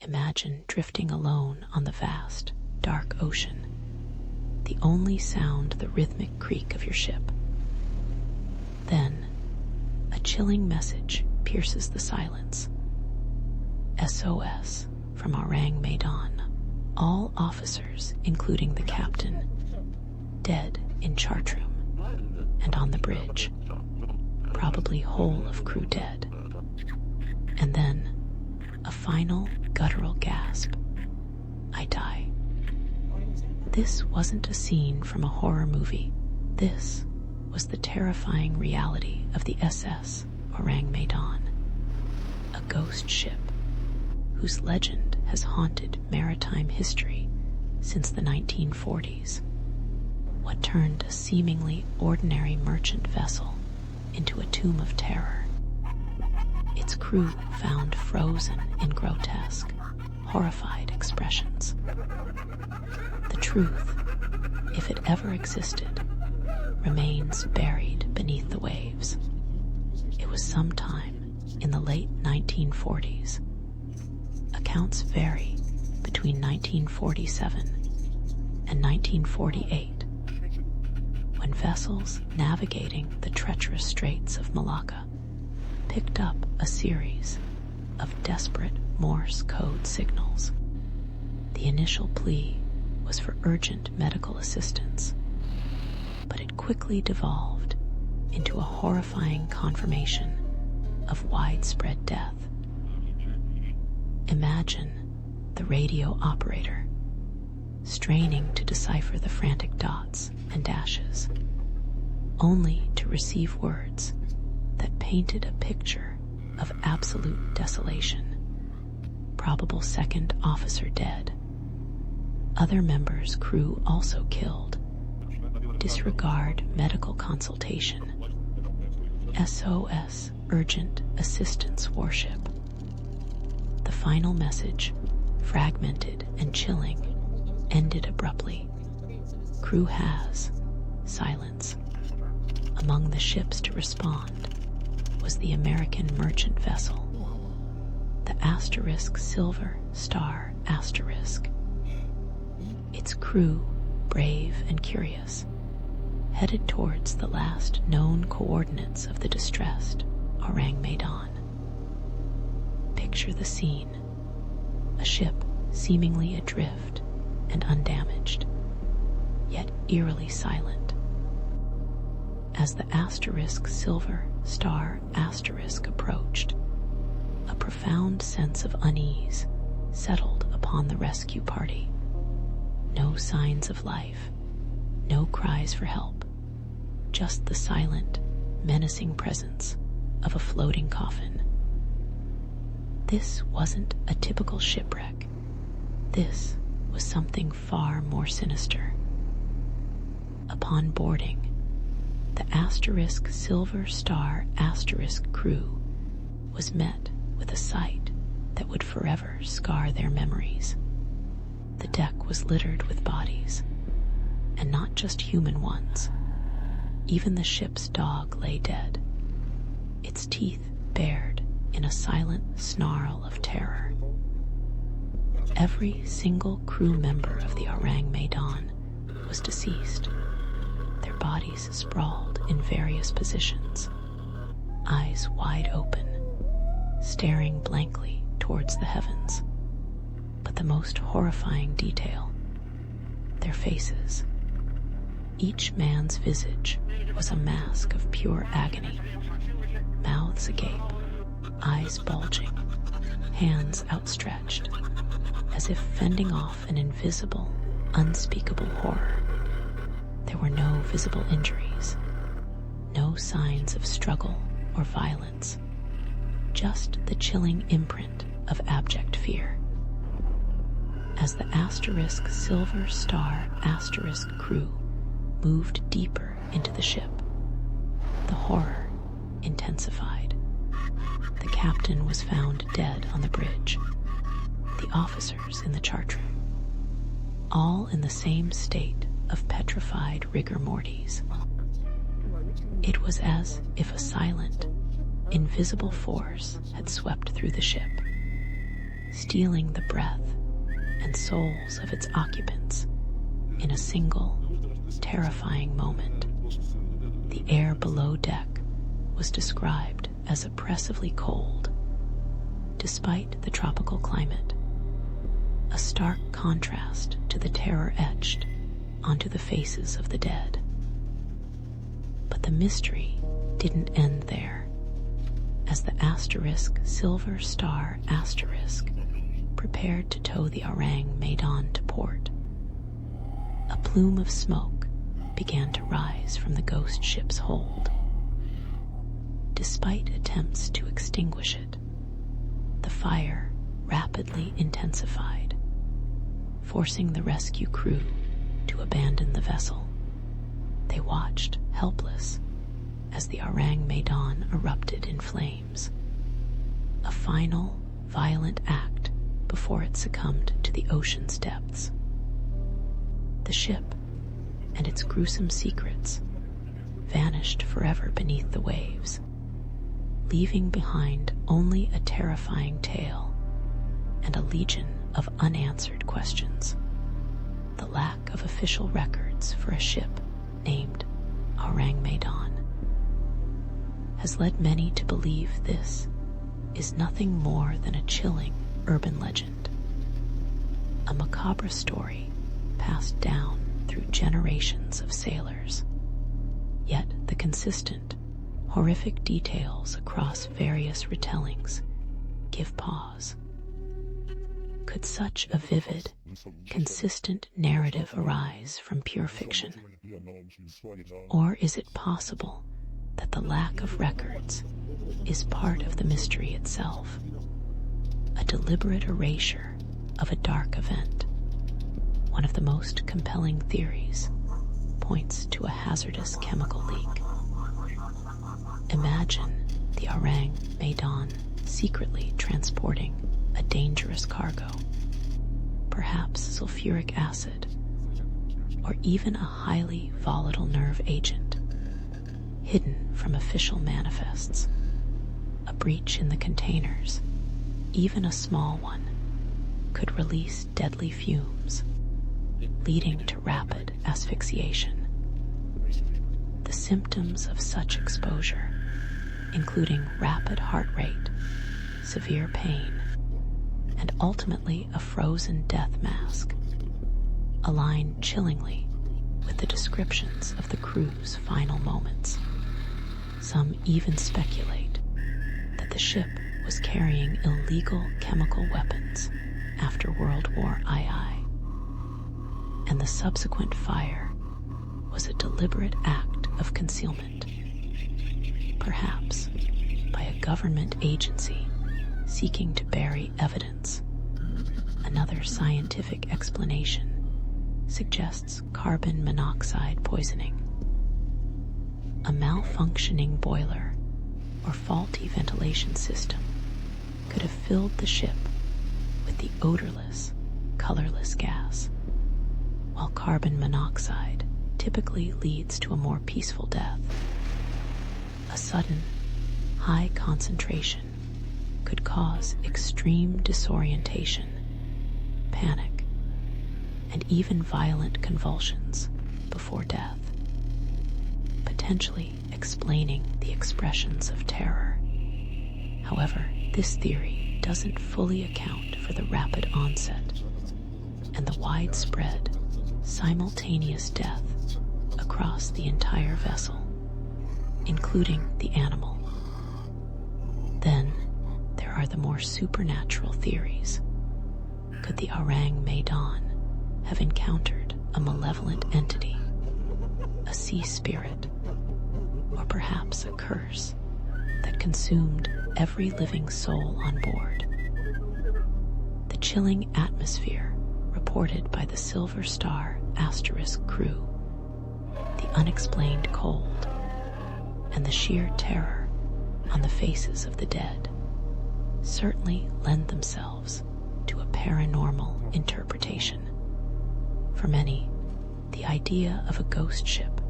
Imagine drifting alone on the vast, dark ocean, the only sound the rhythmic creak of your ship. Then, a chilling message pierces the silence. SOS from Ourang Medan. All officers, including the captain, dead in chart room and on the bridge, probably whole of crew dead. And then, a final guttural gasp. I die. This wasn't a scene from a horror movie. This was the terrifying reality of the SS Ourang Medan, a ghost ship whose legend has haunted maritime history since the 1940s. What turned a seemingly ordinary merchant vessel into a tomb of terror. Its crew found frozen in grotesque, horrified expressions. The truth, if it ever existed, remains buried beneath the waves. It was sometime in the late 1940s. Accounts vary between 1947 and 1948, when vessels navigating the treacherous straits of Malacca picked up a series of desperate Morse code signals. The initial plea was for urgent medical assistance, but it quickly devolved into a horrifying confirmation of widespread death. Imagine the radio operator straining to decipher the frantic dots and dashes, only to receive words that painted a picture of absolute desolation. Probable second officer dead. Other members' crew also killed. Disregard medical consultation. SOS Urgent Assistance Warship. The final message, fragmented and chilling, ended abruptly. Crew has silence. Among the ships to respond was the American merchant vessel, the * Silver Star *. Its crew, brave and curious, headed towards the last known coordinates of the distressed Ourang Medan. Picture the scene: a ship seemingly adrift and undamaged, yet eerily silent. As the * Silver Star * approached, a profound sense of unease settled upon the rescue party. No signs of life, no cries for help, just the silent, menacing presence of a floating coffin. This wasn't a typical shipwreck. This was something far more sinister. Upon boarding, the * Silver Star * crew was met with a sight that would forever scar their memories. The deck was littered with bodies, and not just human ones. Even the ship's dog lay dead, its teeth bared in a silent snarl of terror. Every single crew member of the Ourang Medan was deceased, their bodies sprawled in various positions, eyes wide open, staring blankly towards the heavens. But the most horrifying detail, their faces. Each man's visage was a mask of pure agony, mouths agape, eyes bulging, hands outstretched, as if fending off an invisible, unspeakable horror. There were no visible injuries, no signs of struggle or violence, just the chilling imprint of abject fear. As the * Silver Star * crew moved deeper into the ship, the horror intensified. The captain was found dead on the bridge, the officers in the chart room, all in the same state of petrified rigor mortis. It was as if a silent, invisible force had swept through the ship, stealing the breath and souls of its occupants in a single, terrifying moment. The air below deck was described as oppressively cold, despite the tropical climate, a stark contrast to the terror etched onto the faces of the dead. But the mystery didn't end there, as the Silver Star prepared to tow the Ourang Medan to port. A plume of smoke began to rise from the ghost ship's hold. Despite attempts to extinguish it, the fire rapidly intensified, forcing the rescue crew to abandon the vessel. They watched, helpless, as the Ourang Medan erupted in flames, a final, violent act before it succumbed to the ocean's depths. The ship and its gruesome secrets vanished forever beneath the waves, leaving behind only a terrifying tale and a legion of unanswered questions. The lack of official records for a ship named Ourang Medan has led many to believe this is nothing more than a chilling urban legend, a macabre story passed down through generations of sailors. Yet the consistent, horrific details across various retellings give pause. Could such a vivid, consistent narrative arise from pure fiction? Or is it possible that the lack of records is part of the mystery itself, a deliberate erasure of a dark event? One of the most compelling theories points to a hazardous chemical leak. Imagine the Ourang Medan secretly transporting a dangerous cargo, perhaps sulfuric acid, or even a highly volatile nerve agent, hidden from official manifests. A breach in the containers, even a small one, could release deadly fumes, leading to rapid asphyxiation. The symptoms of such exposure, including rapid heart rate, severe pain, and ultimately a frozen death mask, align chillingly with the descriptions of the crew's final moments. Some even speculate that the ship was carrying illegal chemical weapons after World War II, and the subsequent fire was a deliberate act of concealment, perhaps by a government agency seeking to bury evidence. Another scientific explanation suggests carbon monoxide poisoning. A malfunctioning boiler or faulty ventilation system could have filled the ship with the odorless, colorless gas, while carbon monoxide typically leads to a more peaceful death. A sudden, high concentration could cause extreme disorientation, panic, and even violent convulsions before death, potentially explaining the expressions of terror. However, this theory doesn't fully account for the rapid onset and the widespread, simultaneous death across the entire vessel, including the animal. Then there are the more supernatural theories. Could the Ourang Medan have encountered a malevolent entity, a sea spirit, or perhaps a curse that consumed every living soul on board? The chilling atmosphere reported by the Silver Star crew, the unexplained cold, and the sheer terror on the faces of the dead certainly lend themselves to a paranormal interpretation. For many, the idea of a ghost ship,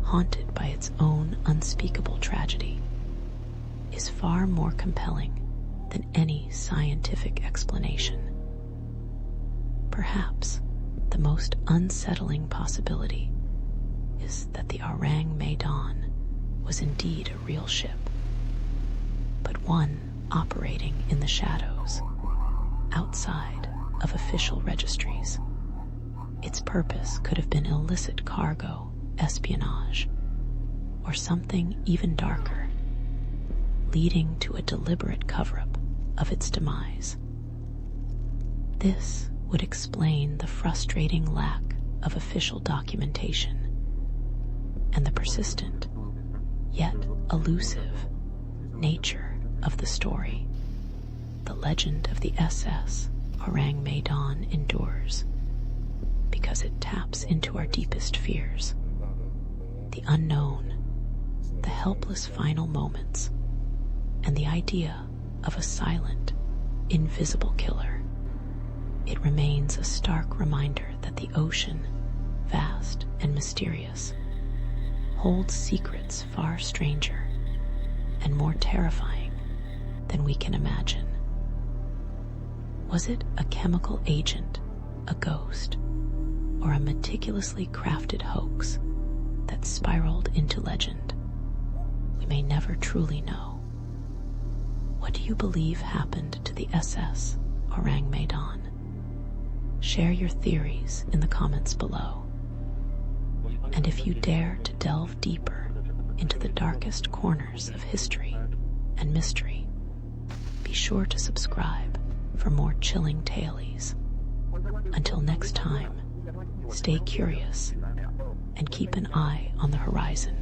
haunted by its own unspeakable tragedy, is far more compelling than any scientific explanation. Perhaps the most unsettling possibility is that the Ourang Medan was indeed a real ship, but one operating in the shadows, outside of official registries. Its purpose could have been illicit cargo, espionage, or something even darker, leading to a deliberate cover-up of its demise. This would explain the frustrating lack of official documentation and the persistent, yet elusive, nature of the story. The legend of the SS Ourang Medan endures because it taps into our deepest fears. The unknown, the helpless final moments, and the idea of a silent, invisible killer. It remains a stark reminder that the ocean, vast and mysterious, holds secrets far stranger and more terrifying than we can imagine. Was it a chemical agent, a ghost, or a meticulously crafted hoax that spiraled into legend? We may never truly know. What do you believe happened to the SS Ourang Medan? Share your theories in the comments below. And if you dare to delve deeper into the darkest corners of history and mystery, be sure to subscribe for more chilling tales. Until next time, stay curious and keep an eye on the horizon.